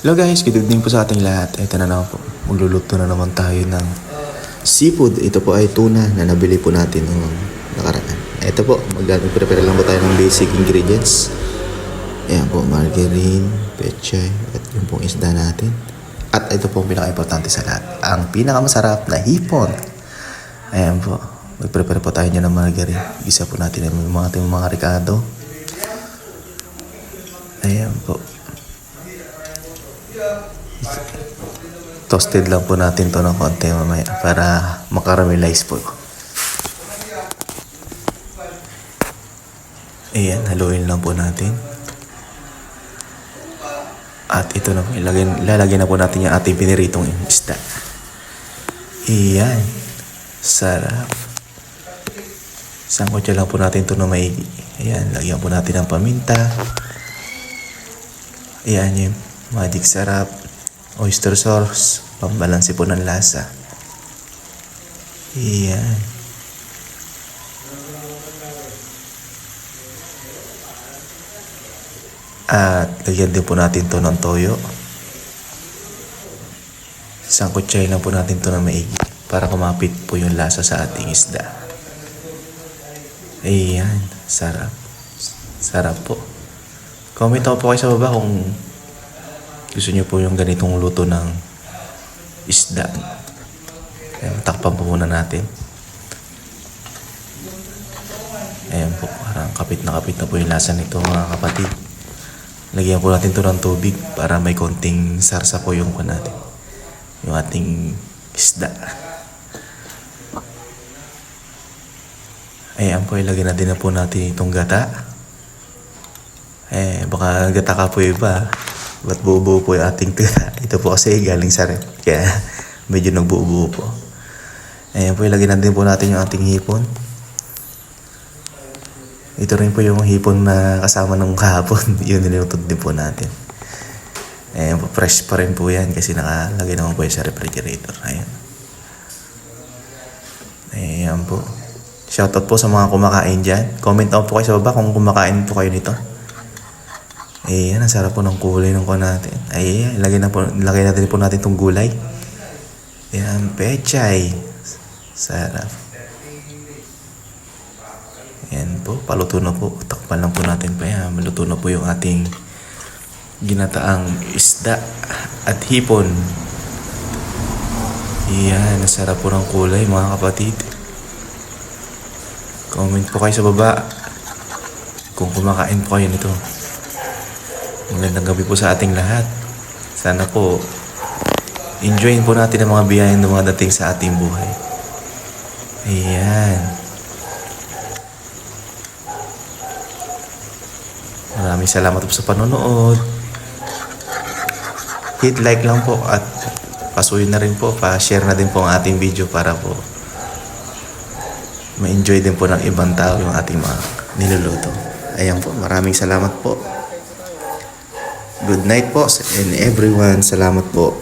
Hello guys, good evening po sa ating lahat. Ito na naman po, magluluto na naman tayo ng seafood. Ito po ay tuna na nabili po natin noong nakaraan. Ito po, mag-prepare lang po tayo ng basic ingredients. Ayan po, margarine, pechay, at yung pong isda natin. At ito po ang pinaka-importante sa lahat, ang pinakamasarap na hipon. Ayan po, mag-prepare po tayo niya ng margarine. Gisa po natin yung mga ricado. Ayan po. Toasted lang po natin to ng konti mamaya para makaramelize po. Ayan, haluin lang po natin. At ito na po, ilalagay na po natin yung ating piniritong isda. Ayan, sarap. Sangkotya lang po natin ito na maigi. Ayan, lagyan po natin ng paminta. Ayan yung magic sarap. Oyster sauce, pambalansi po ng lasa. Ayan. At lagyan din po natin to ng toyo. Isang kutsay lang po natin to na maigi para kumapit po yung lasa sa ating isda. Ayan, sarap. Sarap po. Comment po kayo sa baba kung gusto niyo po yung ganitong luto ng isda. Ayan, takpan po muna natin. Ayan po, parang kapit na po yung lasa nito mga kapatid. Lagyan po natin ito ng tubig para may konting sarsa po yung natin. Yung ating isda. Ayan po, ilagay na din na po natin itong gata. Baka gata ka po iba. Ba't buo-buo po yung ating tuna? Ito po kasi galing sa rep. Kaya medyo nagbuo-buo po. Ayan po, ilagay na din po natin yung ating hipon. Ito rin po yung hipon na kasama ng kahapon. Yun nilutod din po natin. Ayan po, fresh pa rin po yan kasi nakalagay naman po yung sa refrigerator. Ayan. Ayan po. Shoutout po sa mga kumakain dyan. Comment down po kayo sa baba kung kumakain po kayo nito. Ayan, ang sarap po ng kulay ng ko natin. Ayan, lagay na din po natin itong gulay. Ayan, pechay. Sarap. Ayan po, paluto na po. Takpan lang po natin pa yan. Maluto na po yung ating ginataang isda at hipon. Ayan, ang sarap po ng kulay mga kapatid. Comment po kayo sa baba kung kumakain po kayo nito. Magandang gabi po sa ating lahat. Sana po enjoyin po natin ang mga biyayang dumadating sa ating buhay. Ayan. Maraming salamat po sa panonood. Hit like lang po at pasuyin na rin po, pa-share na din po ang ating video para po ma-enjoy din po ng ibang tao yung ating mga niluluto. Ayan po, maraming salamat po. Good night po and everyone. Salamat po.